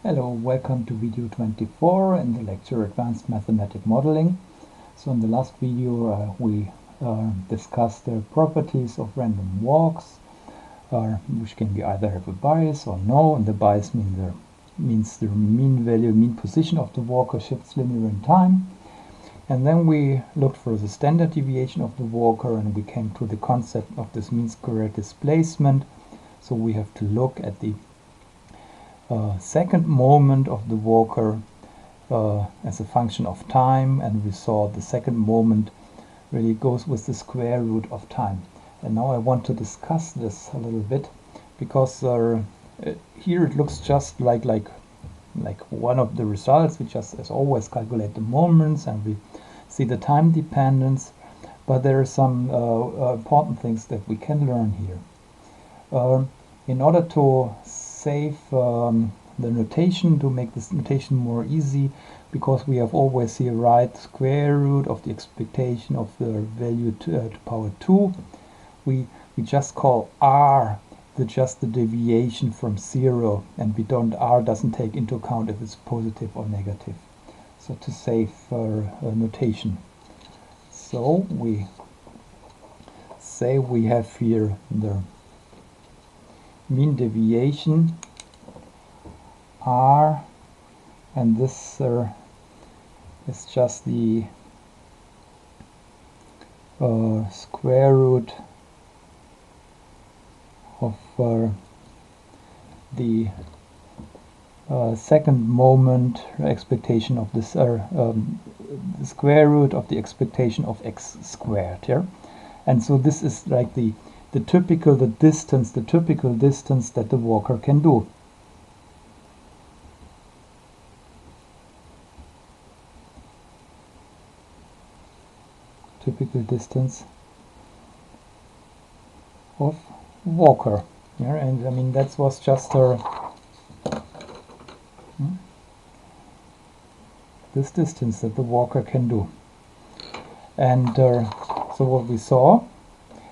Hello, welcome to video 24 in the lecture Advanced Mathematic Modeling. So in the last video we discussed the properties of random walks, which can be either have a bias or no, and the bias means the mean position of the walker shifts linear in time. And then we looked for the standard deviation of the walker, and we came to the concept of this mean square displacement. So we have to look at the second moment of the walker as a function of time, and we saw the second moment really goes with the square root of time. And now I want to discuss this a little bit, because here it looks just like one of the results. We just, as always, calculate the moments and we see the time dependence, but there are some important things that we can learn here. In order to save the notation, to make this notation more easy, because we have always here right square root of the expectation of the value to power 2, we just call r just the deviation from 0, and r doesn't take into account if it's positive or negative. So to save notation, so we say we have here the mean deviation r, and this is just the square root of the second moment expectation of this, the square root of the expectation of x squared here. And so this is like the typical distance that the walker can do. Typical distance of walker. Yeah, and I mean that was just this distance that the walker can do. And so what we saw,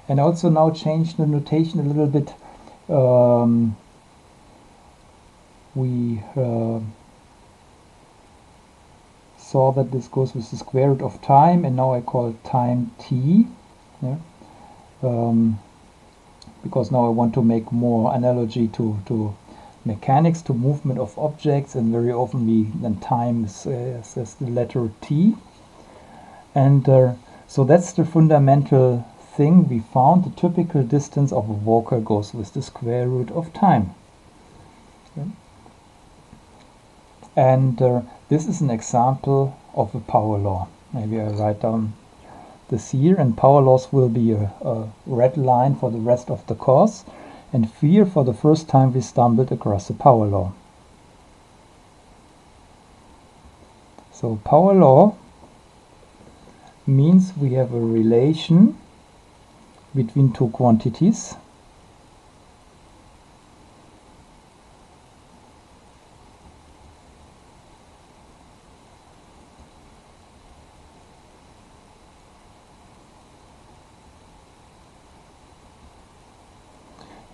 and also now change the notation a little bit. We saw that this goes with the square root of time, and now I call it time t, yeah? Because now I want to make more analogy to mechanics, to movement of objects, and very often then time is the letter t. And so that's the fundamental thing we found. The typical distance of a walker goes with the square root of time. Okay. And this is an example of a power law. Maybe I write down this here, and power laws will be a red line for the rest of the course. And here, for the first time, we stumbled across a power law. So power law means we have a relation between two quantities.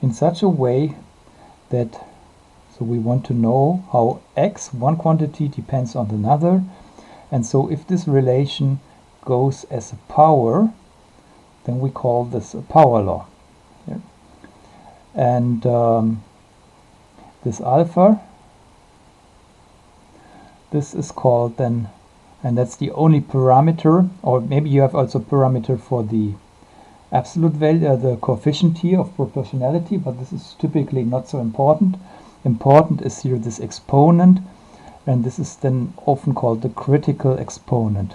In such a way that, so we want to know how x, one quantity, depends on another, and so if this relation goes as a power, then we call this a power law. Yeah. And this alpha, this is called then, and that's the only parameter, or maybe you have also parameter for the absolute value, the coefficient here of proportionality, but this is typically not so important. Important is here this exponent, and this is then often called the critical exponent.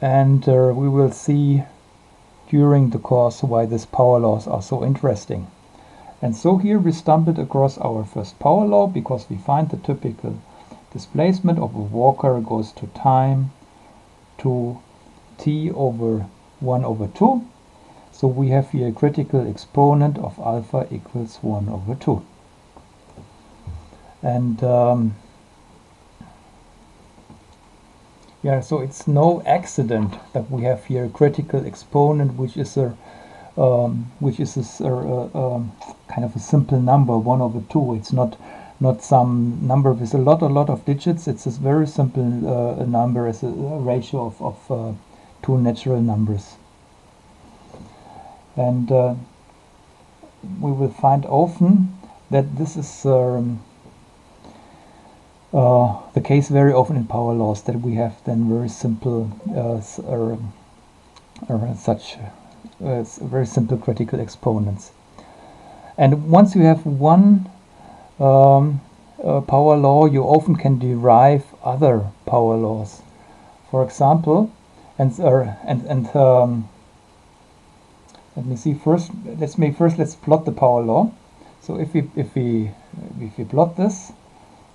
And we will see during the course why these power laws are so interesting. And so here we stumbled across our first power law, because we find the typical displacement of a walker goes to time to t over 1 over 2. So we have here a critical exponent of alpha equals 1 over 2. And yeah, so it's no accident that we have here a critical exponent, which is a which is this kind of a simple number, 1/2. It's not some number with a lot of digits. It's this very simple number as a ratio of two natural numbers. And we will find often that this is the case very often in power laws, that we have then very simple very simple critical exponents. And once you have one power law, you often can derive other power laws. For example, let me see first. Let's plot the power law. So if we plot this,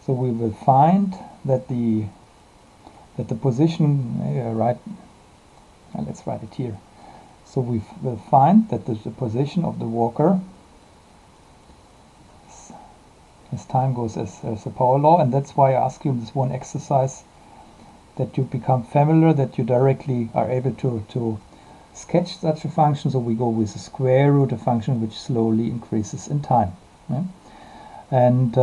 so we will find that the position let's write it here. So we will find that the position of the walker as time goes as a power law, and that's why I ask you in this one exercise that you become familiar, that you directly are able to sketch such a function. So we go with the square root, a function which slowly increases in time. Yeah? And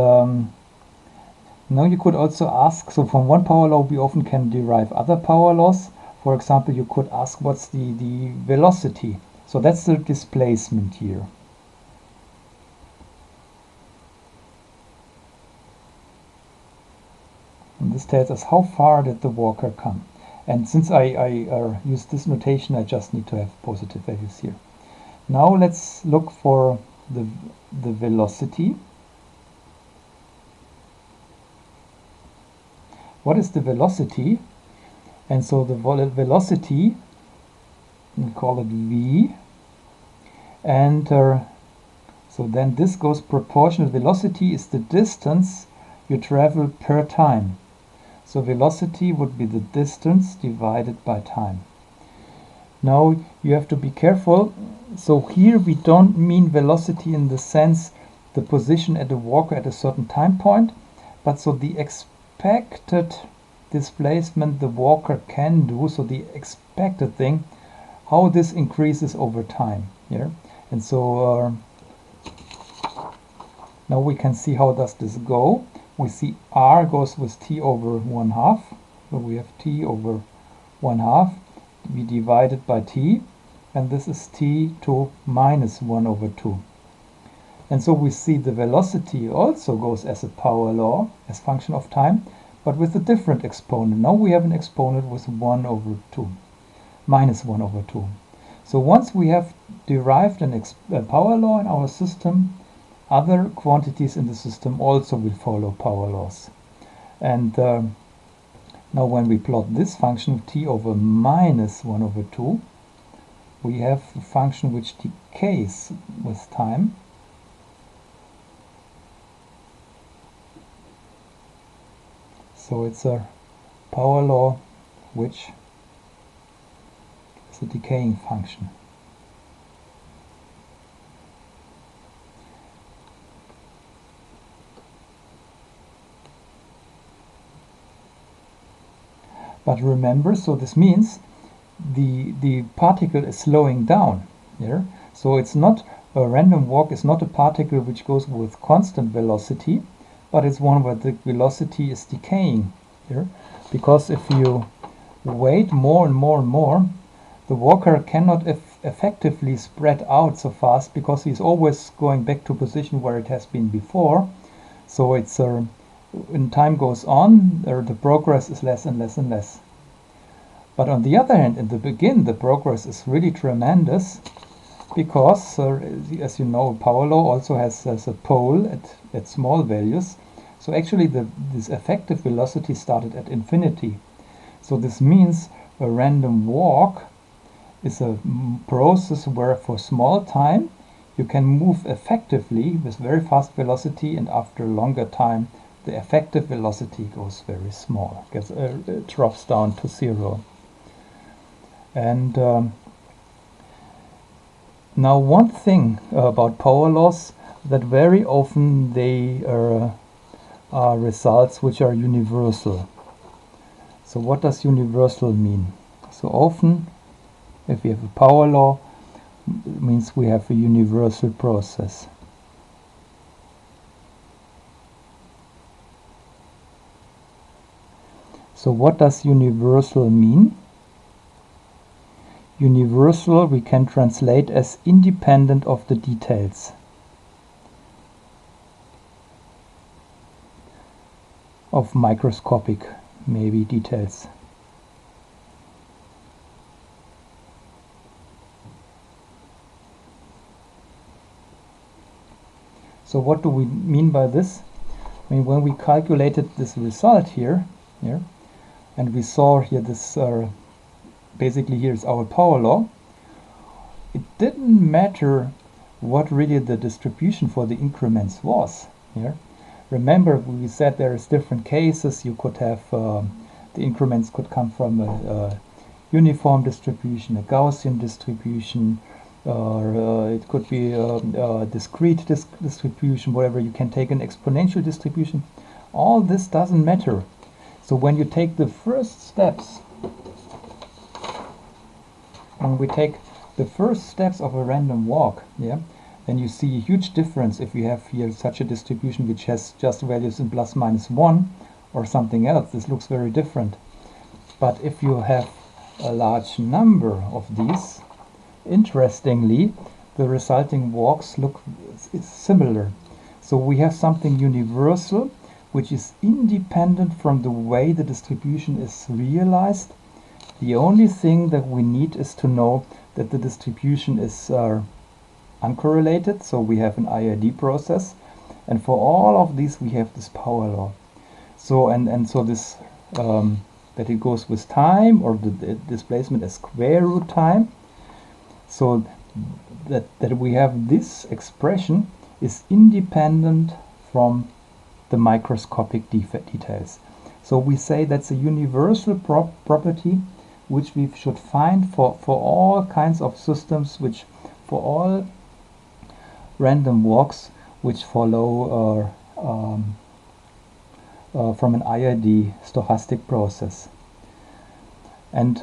now you could also ask, so from one power law we often can derive other power laws. For example, you could ask what's the velocity. So that's the displacement here. And this tells us how far did the walker come. And since I use this notation, I just need to have positive values here. Now let's look for the velocity. What is the velocity? And so the velocity, we call it v, and so then this goes proportional. Velocity is the distance you travel per time. So velocity would be the distance divided by time. Now you have to be careful. So here we don't mean velocity in the sense the position at the walker at a certain time point, but so the expected displacement the walker can do, so the expected thing, how this increases over time. Yeah? And so now we can see how does this go. We see r goes with t over 1/2. So we have t over 1/2. We divide it by t, and this is t to minus 1/2. And so we see the velocity also goes as a power law, as function of time, but with a different exponent. Now we have an exponent with 1/2, minus 1/2. So once we have derived a power law in our system, other quantities in the system also will follow power laws. And now when we plot this function t over minus 1/2, we have a function which decays with time. So it's a power law which is a decaying function. But remember, so this means the particle is slowing down. Yeah? So it's not a random walk, is not a particle which goes with constant velocity, but it's one where the velocity is decaying here. Because if you wait more and more and more, the walker cannot effectively spread out so fast, because he's always going back to a position where it has been before. So it's when time goes on, the progress is less and less and less. But on the other hand, in the beginning, the progress is really tremendous, because as you know, power law also has a pole at small values. So actually this effective velocity started at infinity. So this means a random walk is a process where for small time you can move effectively with very fast velocity, and after a longer time the effective velocity goes very small, it drops down to 0. And now one thing about power laws, that very often they are results which are universal. So what does universal mean? So often if we have a power law, means we have a universal process. So what does universal mean? Universal we can translate as independent of the details. Of microscopic, maybe, details. So what do we mean by this? I mean, when we calculated this result here, and we saw here this, basically here is our power law, it didn't matter what really the distribution for the increments was here. Remember, we said there is different cases. You could have the increments could come from a uniform distribution, a Gaussian distribution, or it could be a discrete distribution, whatever. You can take an exponential distribution. All this doesn't matter. So when you take the first steps, when we take the first steps of a random walk, then you see a huge difference if you have here such a distribution which has just values in plus minus 1 or something else. This looks very different. But if you have a large number of these, interestingly, the resulting walks look similar. So we have something universal which is independent from the way the distribution is realized. The only thing that we need is to know that the distribution is uncorrelated, so we have an IID process, and for all of these we have this power law. So and so this that it goes with time, or the displacement as square root time, so that we have this expression is independent from the microscopic details. So we say that's a universal property which we should find for all kinds of systems, which for all random walks which follow from an IID stochastic process. And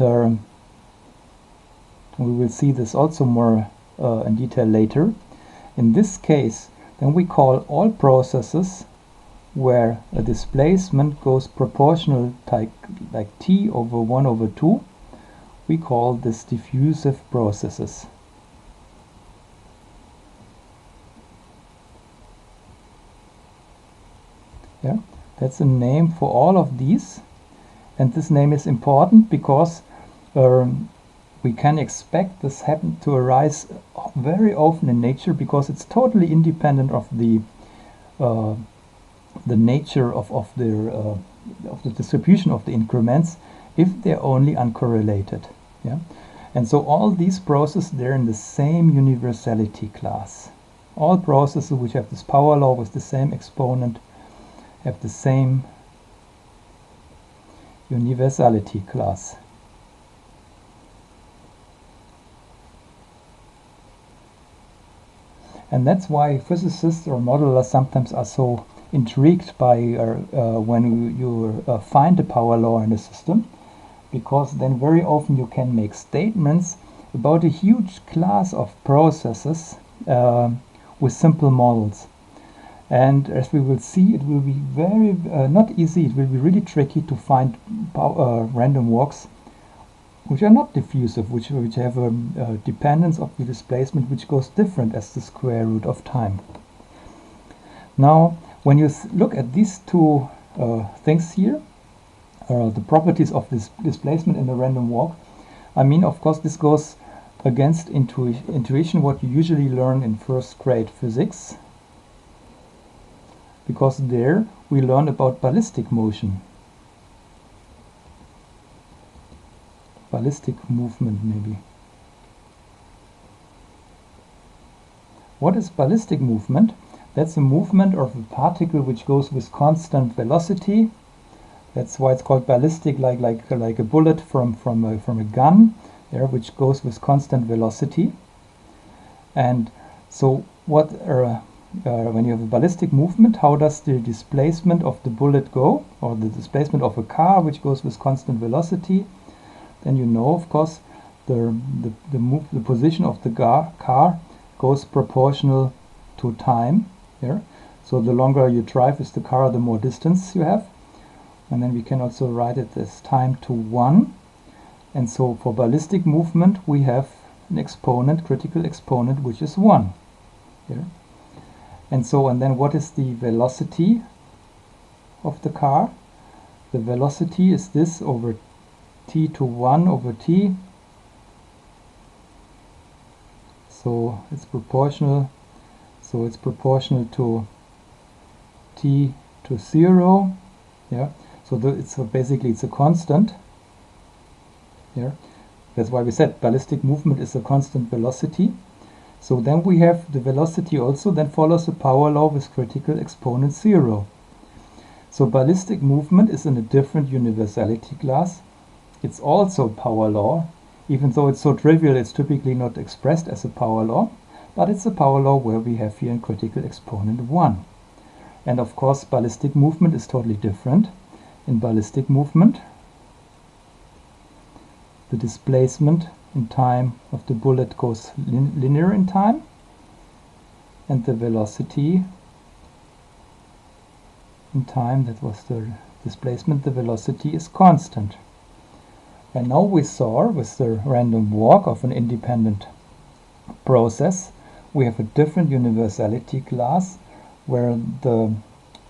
we will see this also more in detail later. In this case, then we call all processes where a displacement goes proportional like t over 1 over 2, we call this diffusive processes. That's a name for all of these, and this name is important because we can expect this happen to arise very often in nature, because it's totally independent of the nature of the distribution of the increments, if they're only uncorrelated. And so all these processes, they're in the same universality class. All processes which have this power law with the same exponent have the same universality class. And that's why physicists or modelers sometimes are so intrigued by when you find a power law in a system, because then very often you can make statements about a huge class of processes with simple models. And as we will see, it will be very not easy, it will be really tricky to find random walks which are not diffusive, which have a dependence of the displacement which goes different as the square root of time. Now, when you look at these two things here, the properties of this displacement in a random walk, I mean, of course, this goes against intuition, what you usually learn in first grade physics, because there we learn about ballistic motion. Ballistic movement, maybe. What is ballistic movement? That's a movement of a particle which goes with constant velocity. That's why it's called ballistic, like a bullet from a gun, which goes with constant velocity. And so what when you have a ballistic movement, how does the displacement of the bullet go, or the displacement of a car which goes with constant velocity? Then you know, of course, the position of the car goes proportional to time here. So the longer you drive with the car, the more distance you have. And then we can also write it as time to 1. And so for ballistic movement we have an exponent, critical exponent, which is 1 here. And then what is the velocity of the car? The velocity is this over t to 1 over t. So it's proportional. So it's proportional to t to 0. Yeah. So basically it's a constant. Here. That's why we said ballistic movement is a constant velocity. So then we have the velocity also then follows the power law with critical exponent 0. So ballistic movement is in a different universality class. It's also power law. Even though it's so trivial, it's typically not expressed as a power law, but it's a power law where we have here in critical exponent 1. And of course ballistic movement is totally different. In ballistic movement, the displacement in time of the bullet goes linear in time, and the velocity in time, that was the displacement, the velocity is constant. And now we saw with the random walk of an independent process, we have a different universality class where the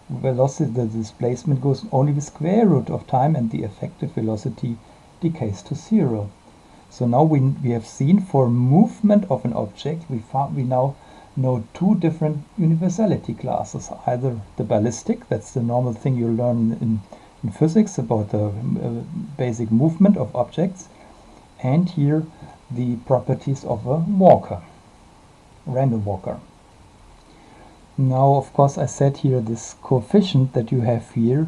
velocity, the displacement goes only the square root of time and the effective velocity decays to 0. So now we have seen for movement of an object, we now know two different universality classes. Either the ballistic, that's the normal thing you learn in physics about the basic movement of objects, and here the properties of a walker, random walker. Now of course I said here this coefficient that you have here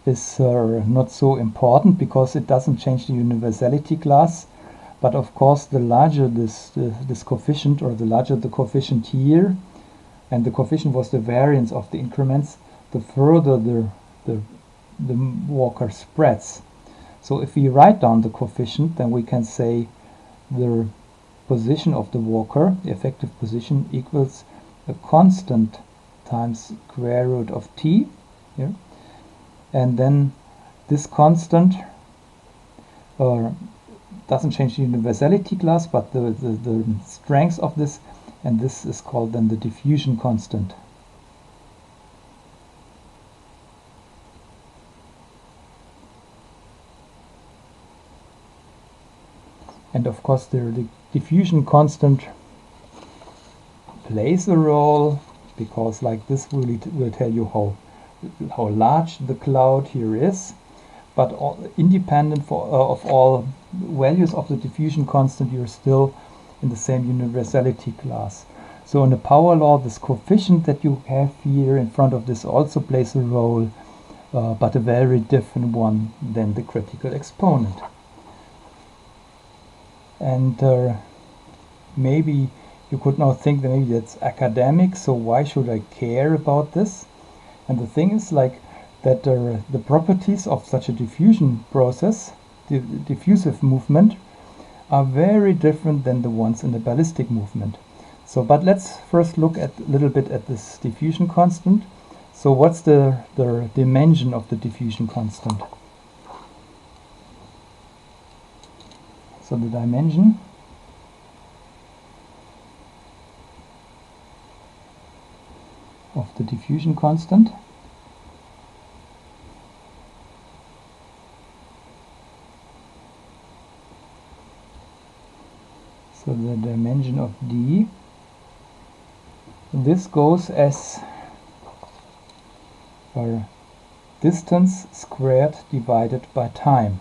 is not so important because it doesn't change the universality class. But of course the larger this coefficient, or the larger the coefficient here, and the coefficient was the variance of the increments, the further the walker spreads. So if we write down the coefficient, then we can say the position of the walker, the effective position, equals a constant times square root of t here. And then this constant doesn't change the universality class, but the strength of this, and this is called then the diffusion constant. And of course the diffusion constant plays a role, because like this will tell you how large the cloud here is. But independent of all values of the diffusion constant, you're still in the same universality class. So in the power law, this coefficient that you have here in front of this also plays a role, but a very different one than the critical exponent. And maybe you could now think that maybe that's academic, so why should I care about this? And the thing is like that the properties of such a diffusion process, the diffusive movement, are very different than the ones in the ballistic movement. So, but let's first look at a little bit at this diffusion constant. So what's the dimension of the diffusion constant? So the dimension of the diffusion constant so the dimension of d, this goes as distance squared divided by time.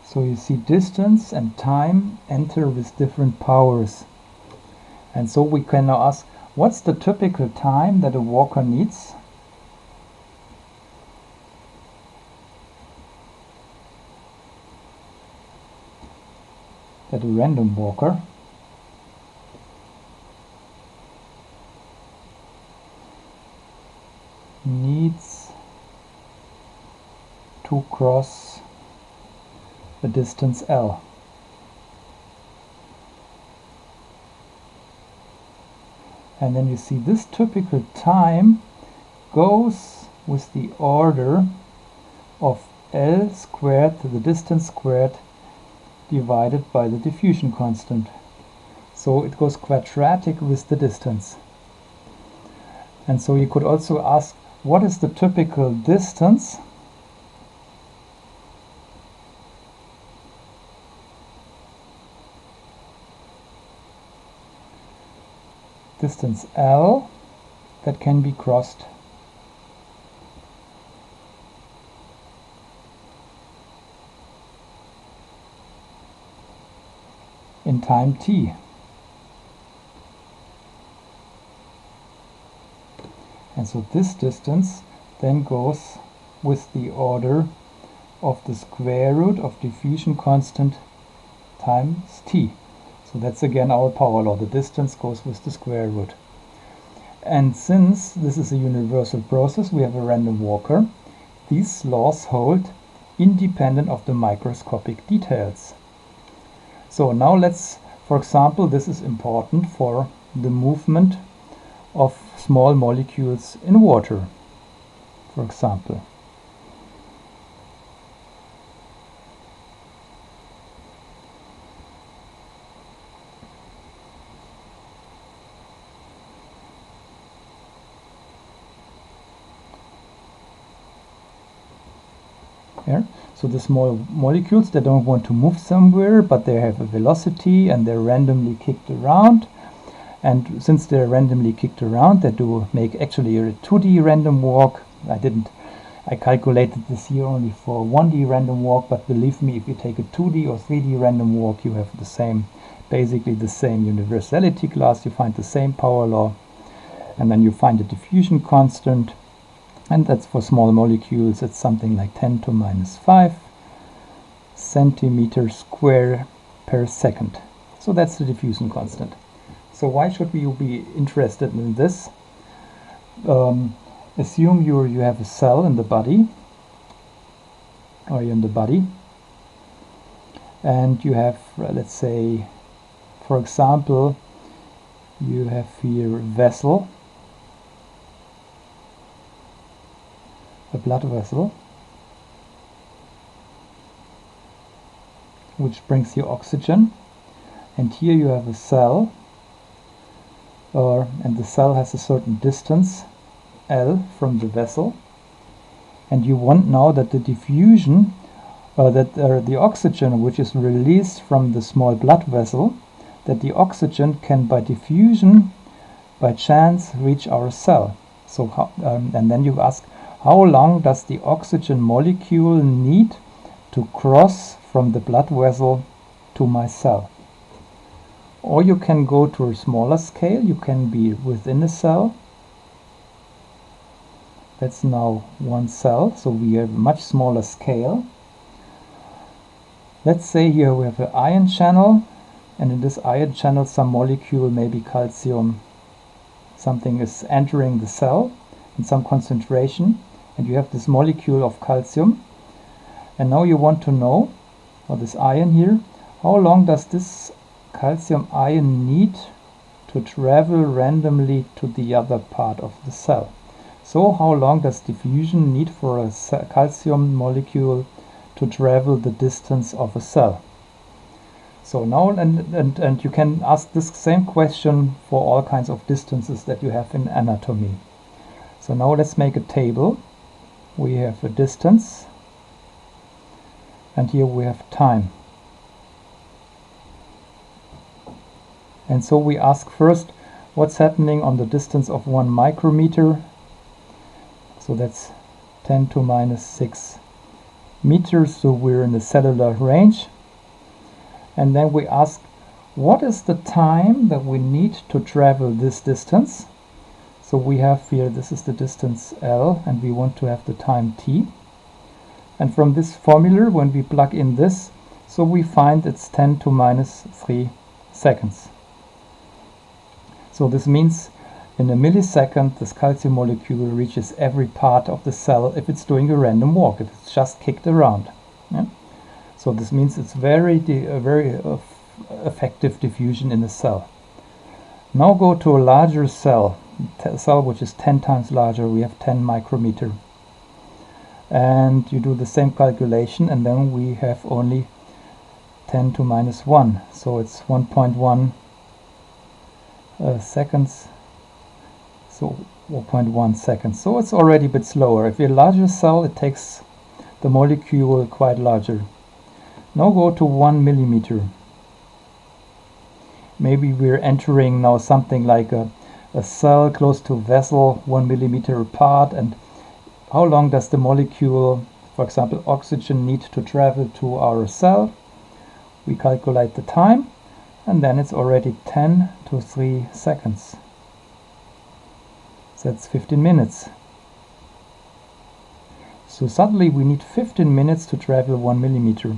So you see distance and time enter with different powers. And so we can now ask, what's the typical time that a walker needs? That a random walker to cross the distance L. And then you see this typical time goes with the order of L squared, the distance squared, divided by the diffusion constant. So it goes quadratic with the distance. And so you could also ask, what is the typical distance L that can be crossed in time t. And so this distance then goes with the order of the square root of diffusion constant times t. So that's again our power law. The distance goes with the square root. And since this is a universal process, we have a random walker. These laws hold independent of the microscopic details. So now let's, for example, this is important for the movement of small molecules in water, for example. Here. So the small molecules, they don't want to move somewhere, but they have a velocity and they're randomly kicked around. And since they're randomly kicked around, they do make actually a 2D random walk. I calculated this here only for 1D random walk, but believe me, if you take a 2D or 3D random walk, you have the same, basically the same universality class, you find the same power law, and then you find the diffusion constant, and that's for small molecules, it's something like 10 to minus 5 centimeters square per second. So that's the diffusion constant. So why should we be interested in this? Assume you have a cell in the body, or you're in the body, and you have, let's say, for example, you have here a vessel, a blood vessel, which brings you oxygen, and here you have a cell, and the cell has a certain distance L from the vessel, and you want now that the diffusion, the oxygen which is released from the small blood vessel, that the oxygen can by diffusion, by chance, reach our cell. So and then you ask, how long does the oxygen molecule need to cross from the blood vessel to my cell? Or you can go to a smaller scale, you can be within a cell. That's now one cell, so we have a much smaller scale. Let's say here we have an ion channel, and in this ion channel some molecule, maybe calcium, something is entering the cell in some concentration, and you have this molecule of calcium, and now you want to know, or this ion here, how long does this calcium ion need to travel randomly to the other part of the cell. So how long does diffusion need for a calcium molecule to travel the distance of a cell? So now, and you can ask this same question for all kinds of distances that you have in anatomy. So now let's make a table. We have a distance, and here we have time. And so we ask first, what's happening on the distance of 1 micrometer? So that's 10 to minus 6 meters, so we're in the cellular range. And then we ask, what is the time that we need to travel this distance? So we have here, this is the distance L, and we want to have the time t. And from this formula, when we plug in this, so we find it's 10 to minus 3 seconds. So this means in a millisecond this calcium molecule reaches every part of the cell if it's doing a random walk, if it's just kicked around. Yeah? So this means it's very effective diffusion in a cell. Now go to a larger cell, cell which is 10 times larger. We have 10 micrometer. And you do the same calculation, and then we have only 10 to minus 1. So it's 1.1 seconds. So 1.1 seconds. So it's already a bit slower. If you're a larger cell, it takes the molecule quite larger. Now go to 1 millimeter. Maybe we're entering now something like a cell close to a vessel 1 millimeter apart, and how long does the molecule, for example oxygen, need to travel to our cell? We calculate the time, and then it's already 10 to 3 seconds. So that's 15 minutes. So suddenly we need 15 minutes to travel 1 millimeter.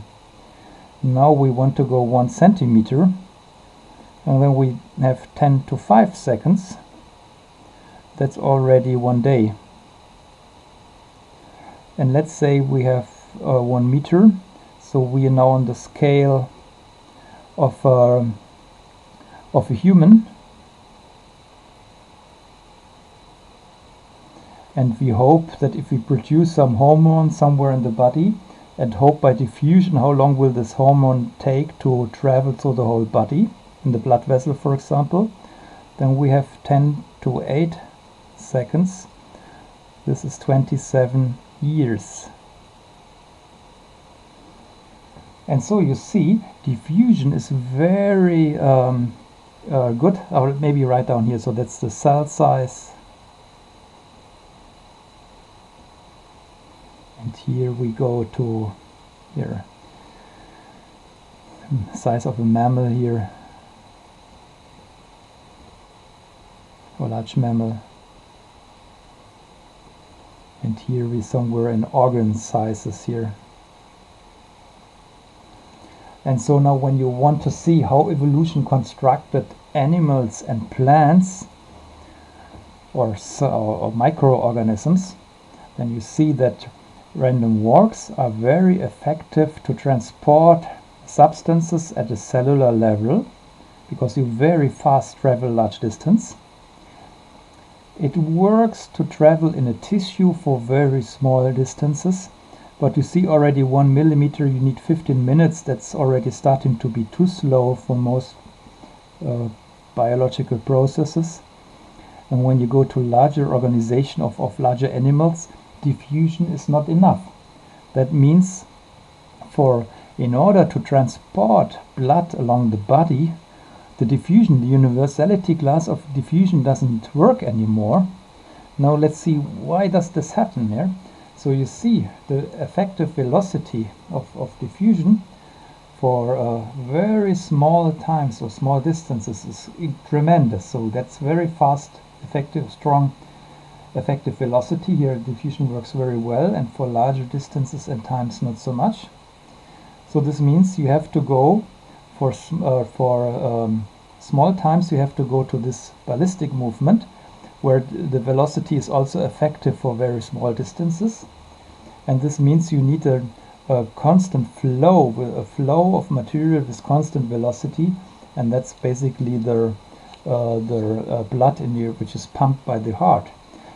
Now we want to go 1 centimeter, and then we have 10 to 5 seconds. That's already 1 day. And let's say we have 1 meter, so we are now on the scale of a human, and we hope that if we produce some hormone somewhere in the body, and hope by diffusion how long will this hormone take to travel through the whole body, in the blood vessel for example, then we have 10 to 8 seconds. This is 27 years. And so you see, diffusion is very good. I'll maybe write down here, so that's the cell size. And here we go to here, size of a mammal here, or large mammal. And here we somewhere in organ sizes here. And so now when you want to see how evolution constructed animals and plants or microorganisms, then you see that random walks are very effective to transport substances at a cellular level, because you very fast travel large distance. It works to travel in a tissue for very small distances, but you see already 1 millimeter you need 15 minutes. That's already starting to be too slow for most biological processes. And when you go to larger organization of larger animals, diffusion is not enough. That means in order to transport blood along the body, the universality class of diffusion doesn't work anymore. Now let's see, why does this happen here? So you see the effective velocity of diffusion for very small times or small distances is tremendous. So that's very fast, effective, strong, effective velocity. Here diffusion works very well, and for larger distances and times not so much. So this means you have to go for small times, you have to go to this ballistic movement, where the velocity is also effective for very small distances. And this means you need a constant flow, a flow of material with constant velocity, and that's basically the blood in you, which is pumped by the heart.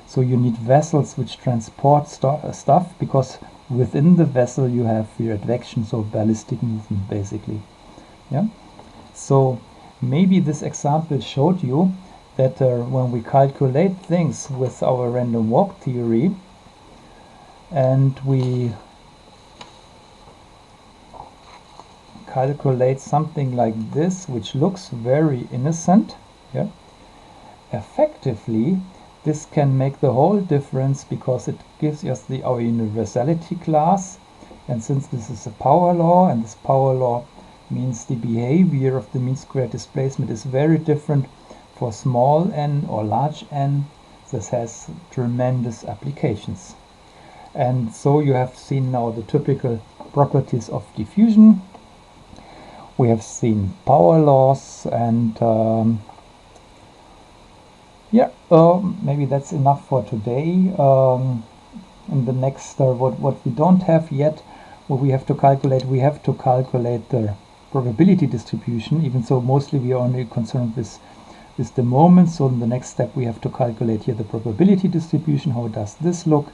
So you need vessels which transport stuff, because within the vessel you have your advection, so ballistic movement basically. Yeah. So maybe this example showed you that when we calculate things with our random walk theory, and we calculate something like this, which looks very innocent, yeah, effectively this can make the whole difference, because it gives us our universality class. And since this is a power law, and this power law means the behavior of the mean square displacement is very different for small n or large n, this has tremendous applications. And so you have seen now the typical properties of diffusion. We have seen power laws, and Yeah, maybe that's enough for today. In the next, what we don't have yet, what we have to calculate the probability distribution, even so mostly we are only concerned with the moment. So in the next step we have to calculate here the probability distribution. How does this look?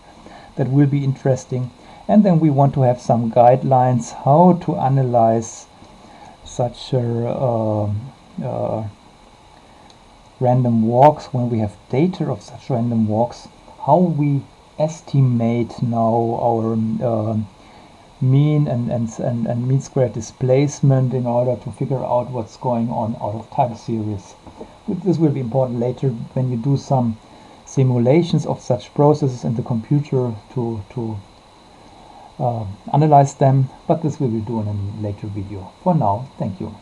That will be interesting. And then we want to have some guidelines how to analyze such random walks, when we have data of such random walks, how we estimate now our mean and mean square displacement in order to figure out what's going on out of time series. This will be important later when you do some simulations of such processes in the computer to analyze them, but this we will do in a later video. For now, thank you.